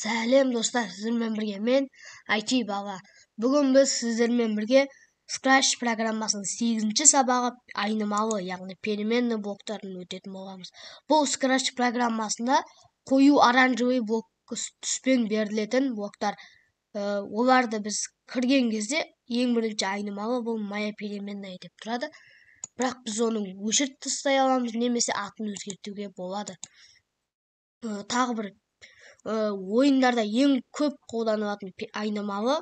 Сәлем достар, сіздермен бірге мен IT бала. Бүгін біз сіздермен бірге Scratch программасының 8-ші сабағы айнымалы, яғни переменный блоктарын өтетін боламыз. Бұл Scratch программасында қою оранжевый блок түспен берілетін блоктар. Оларды біз кірген кезде ең бірінші айнымалы бұл моя переменная деп тұрады. Бірақ біз оны өшіріп тастай аламыз, немесе атын өзгертуге болады. Тағы бір ойындарда ең көп қолданылатын айнымалы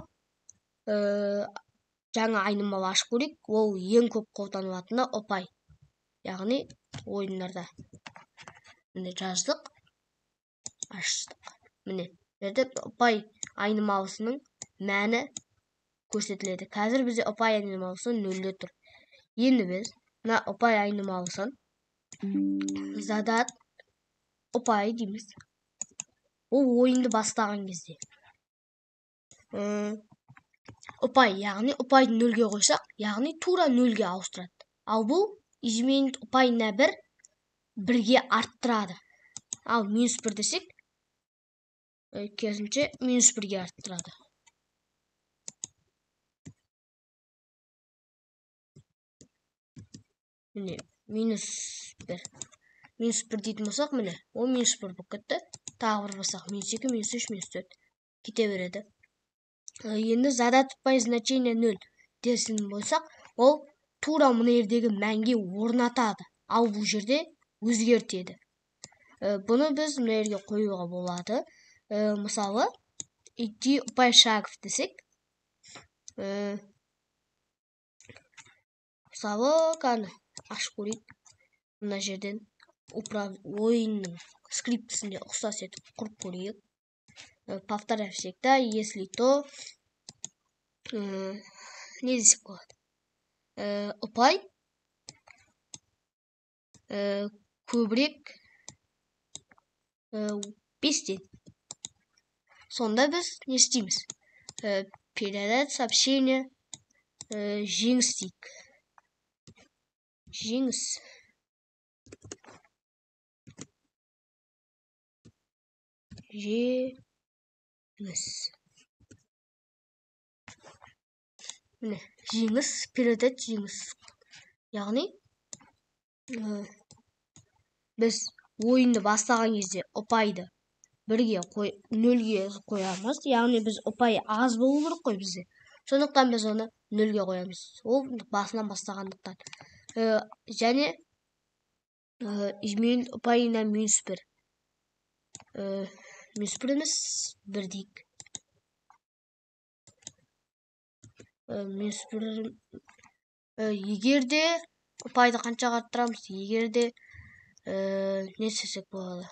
жаңа айнымалы ашып көрейік. Ол ең көп қолданылатыны ұпай. Яғни ойындарда міне жаздық, аштық. Міне жерде ұпай айнымалысының мәні көрсетіледі. Қазір бізде ұпай айнымалысы 0-де тұр. Енді біз мына ұпай айнымалысын задат ұпай дейміз. Ол ойынды бастаған кезде ұпай, яғни ұпайды 0-ге қойсақ, яғни тура 0-ге ауыстырады. Ал бұл изменить ұпай на 1-ге арттырады. Ал -1 десек, керісінше -1-ге арттырады. Міне -1 -1 дейтін болсақ, міне ол -1 болып кетті. Тағы бір басақ, -2, -3, -4 кете береді. Енді задат ұпай значение 0 десін болсақ, ол тура мына жердегі мәнге орнатады. Ал бұл жерде өзгертеді. Бұны біз мына жерге қоюға болады. Мысалы, идти ұпай шагов десек, мысалы, ашып көрейік. Мына жерден ойынның скриптісінде ұқсас етіп құрып көрейік. Повторяю всегда, если то не десек болады. Ұпай көбірек 5-тен. Сонда біз не істейміз? Передать сообщение жеңіс дейік. Жеңіс. Міне, жеңіс, передать жеңіс. Яғни, біз ойынды бастаған кезде ұпайды 0-ге қоямыз. Яғни, біз ұпай аз болу керек қой бізде. Сондықтан біз оны 0-ге қоямыз. Ол басынан бастағандықтан. Және изменить ұпай на -1. -1 емес, 1 дейік. -1 егерде ұпайды қаншаға арттырамыз? Егерде не істесек болады?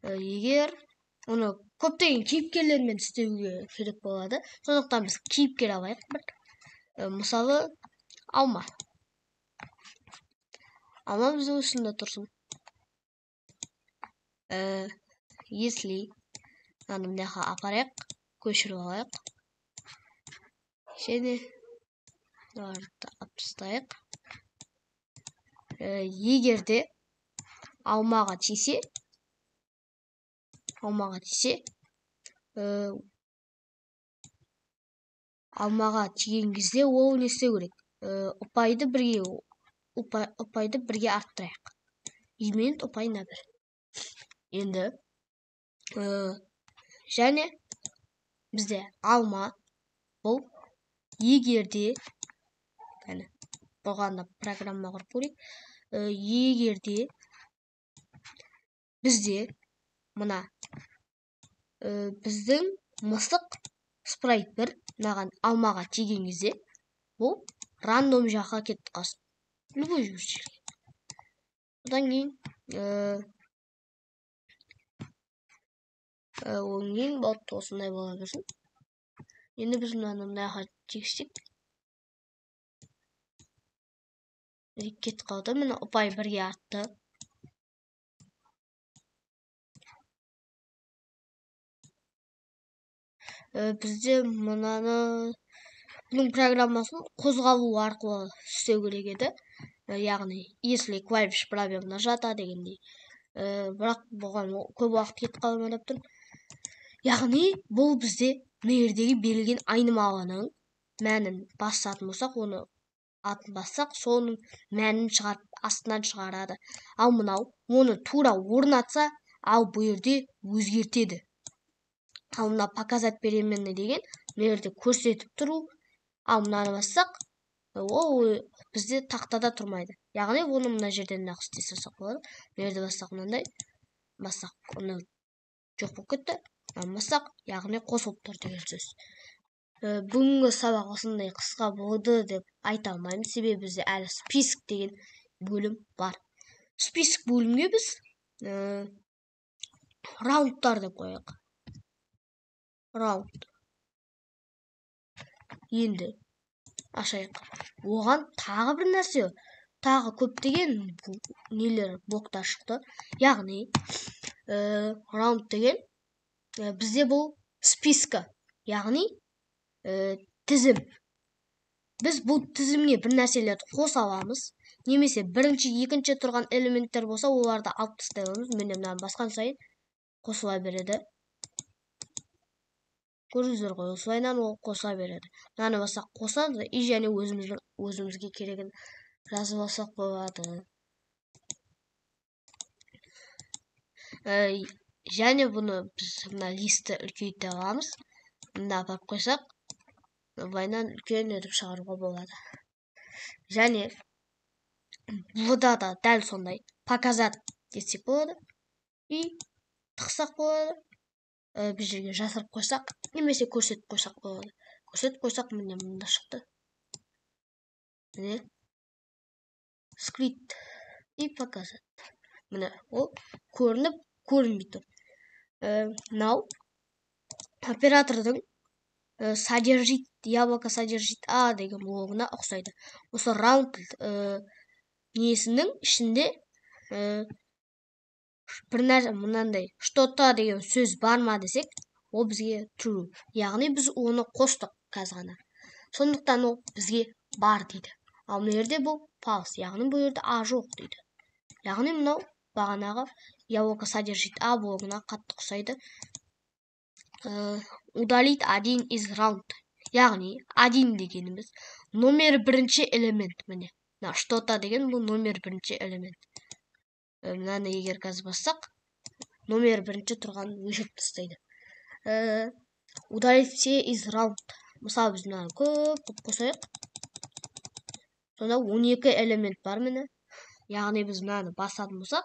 Егер оны көптеген кейіпкерлермен істеуге керек болады. Сондықтан біз кейіпкер алайық. Мысалы, алма. Алма біздің үстінде тұрсын. Если мынаға апарайық, көшіріп алайық. Және оларды апстайық. Егерде алмаға тисе, алмаға тиген кезде ол не істеу керек? Ұпайды 1-ге арттырайық. Изменить ұпай на 1. Енді және бізде алма бұл егерде бұғанда программа құрып көрейік. Егерде бізде мына біздің мысық спрайт 1 мынаған алмаға тиген кезде бұл рандом жаққа кетті қалсын. Любой жерге. Одан кейін болды, осындай бола берсін. Енді біз мынаға тексек. Кетіп қалды. Міне ұпай 1-ге артты. Бізде бұның программасын қозғалу арқылы істеу керек еді. Яғни, если клавиш пробел нажата дегендей. бірақ бұған көп уақыт кетіп қалмай деп тұр. Яғни бұл бізде мына жердегі берілген айнымалының мәнін басатын болсақ, оны атын бассақ, соның мәнін шығарып астынан шығарады. Ал мынау оны тура орнатса, ал бұл жерде өзгертеді. Ал мына показать переменный деген мына жерде көрсетіп тұру. Ал мынаны бассақ, ол бізде тақтада тұрмайды. Яғни оны мына жерден нақ істей салсақ болады. Мына жерде бассақ мынандай, бассақ оны жоқ болып кетті. Бассақ, яғни қосылып тұр деген сөз. Бүгінгі сабақ осындай қысқа болды деп айта алмаймын, себебі бізде әлі список деген бөлім бар. Список бөлімге біз раундтар деп қояйық. Раунд. Енді ашайық. Оған тағы бір нәрсе, тағы көптеген нелер блоктар шықты. Яғни раунд деген бізде бұл списка, яғни тізім. Біз бұл тізімге бір нәрселерді қоса аламыз. Немесе бірінші, екінші тұрған элементтер болса, оларды алып тастай аламыз. Міне мынаны басқан сайын қосыла береді. Көрдіңіздер ғой, осылайынан ол қоса береді. Мынаны бассақ қосады, и және өзімізге керегін жазып алсақ болады. Және бұны біз мына листі үлкейте аламыз. Мына апарып қойсақ, былайынан үлкен етіп шығаруға болады. Және бұда да дәл сондай показать десек болады. И тықсақ болады. Бір жерге жасырып қойсақ, немесе көрсетіп қойсақ болады. Көрсетіп қойсақ, міне мында шықты. Міне скрипт и показать. Міне ол көрініп, көрінбей тұр. Мынау оператордың содержит, яблоко содержит А деген блогына ұқсайды. Осы раунд несінің ішінде бір нәрсе мынандай что-то деген сөз бар ма десек, ол бізге true. Яғни біз оны қостық қазір ғана. Сондықтан ол бізге бар дейді. Ал мына жерде бұл false, яғни бұл жерде А жоқ дейді. Яғни мынау бағанағы яблоко содержит А блогына қатты ұқсайды. Удалить один из раунд. Яғни один дегеніміз номер бірінші элемент. Міне что-то деген бұл номер бірінші элемент. Мынаны егер қазір бассақ, номер бірінші тұрған өшіріп тастайды. Удалить все из раунд. Мысалы біз мынаны көп қосайық. Сонда 12 элемент бар міне. Яғни біз мынаны басатын болсақ,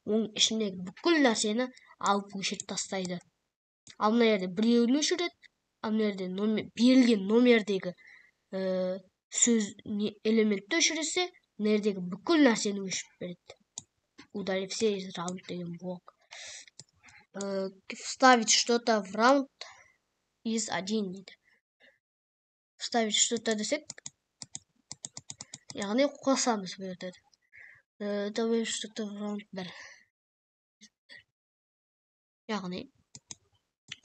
оның ішіндегі бүкіл нәрсені алып өшіріп тастайды. Ал мына жерде біреуін өшіреді, ал мына жерде берілген номердегі сөз элементті өшіресе, мына жердегі бүкіл нәрсені өшіріп береді. Удалить все из раунд деген блок. Вставить что-то в раунд из 1 дейді. Вставить что-то десек, яғни қосамыз бұл жерде. Добавить что-то в раунд 1. Яғни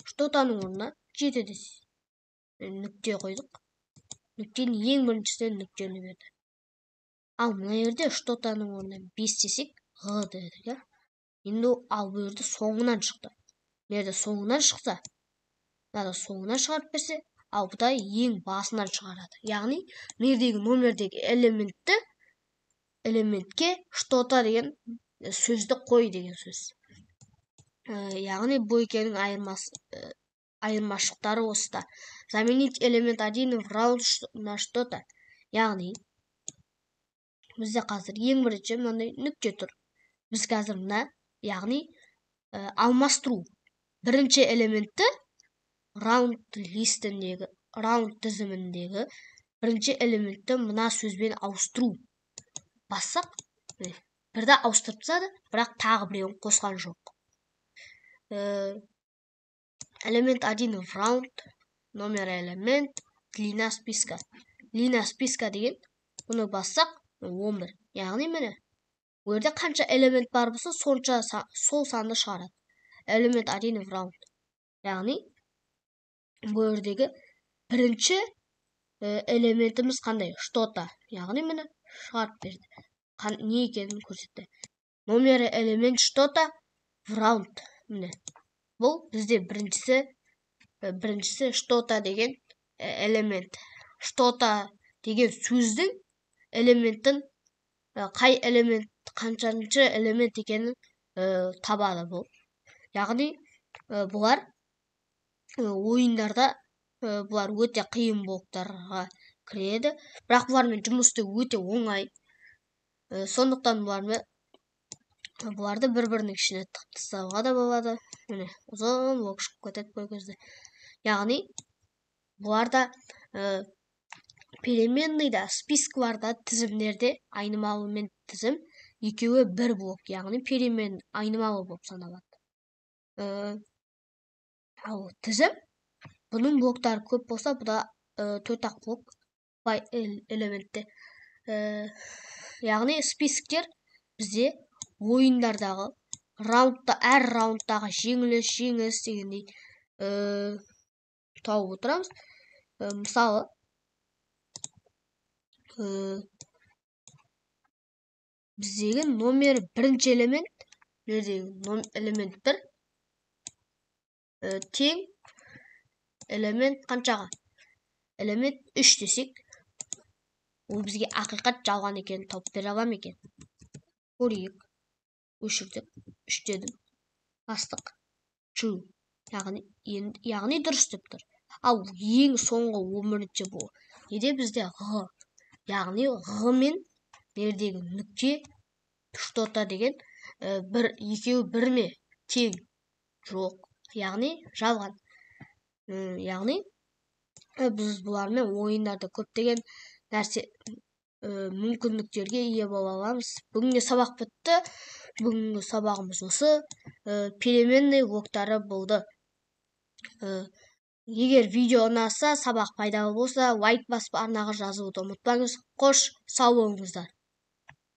что-тоның орнына жетеді. Нүкте қойдық. Нүктенің ең біріншісінен нүктені берді. Ал мына жерде что-тоның орнына 5 десек, Г деді. Енді ал бұл жерде соңынан шықты. Мына жерде соңынан шықса, мына соңынан шығарып берсе, ал бұда ең басынан шығарады. Яғни мына жердегі номердегі элементке что-то деген сөзді қой деген сөз. Яғни бұл екенің айырмашылықтары осыда. Заменить элемент 1 в раунд на что-то. Яғни бізде қазір ең бірінші мынандай нүкте тұр. Біз қазір мына, яғни алмастыру. Бірінші элементті раунд листіндегі, раунд тізіміндегі бірінші элементті мына сөзбен ауыстыру. Бассақ, бірді ауыстырып тастады, бірақ тағы біреуін қосқан жоқ. Элемент 1 в раунд, номер элемент, длина списка. Длина списка деген, бұны бассақ, 11. Яғни міне, бұл жерде қанша элемент бар болса, сонша сол санды шығарады. Элемент 1 в раунд. Яғни, бұл жердегі бірінші элементіміз қандай? Что-то. Яғни міне, шығарып берді. Не екенін көрсетті. номері элемент что-то в раунд. Міне бұл бізде біріншісі что-то деген элемент. Что-то деген сөздің элементтің қай элемент қаншаншы элемент екенін табады бұл. Яғни бұлар ойындарда бұлар өте қиын блоктарға кіреді, бірақ бұлармен жұмыс істеу өте оңай. Сондықтан бұларды бір-бірінің ішіне тығып тастауға да болады. Міне ұзын блок шығып кетеді бұл кезде. Яғни бұларда переменныйда, спискаларда, тізімдерде айнымалы мен тізім екеуі бір блок, яғни перемен айнымалы болып саналады. Ал тізім, бұның блоктары көп болса, бұда 4-ақ блок элементте. Яғни списктер бізде ойындардағы әр раундтағы жеңіліс дегендей тауып отырамыз. Мысалы, біздегі номері бірінші элемент, элемент 1 тең элемент қаншаға? Элемент 3 десек, ол бізге ақиқат жалған екенін тауып бере алам екен. Көрейік. Өшірдік. 3 дедім. Бастық. True. Яғни дұрыс деп тұр. Ал ең соңғы 11-ші бұл. Неде бізде ғ. Яғни ғ мен бердегі нүкте что-то деген екеуі бір ме? Тең. Жоқ. Яғни жалған. Яғни біз бұлармен ойындарда көптеген нәрсе мүмкіндіктерге ие бола аламыз. Бүгінгі сабақ бітті. Бүгінгі сабағымыз осы. Переменный блоктары болды. Егер видео ұнаса, сабақ пайдалы болса, лайк басып арнаға жазуды ұмытпаңыз. Қош, сау болыңыздар.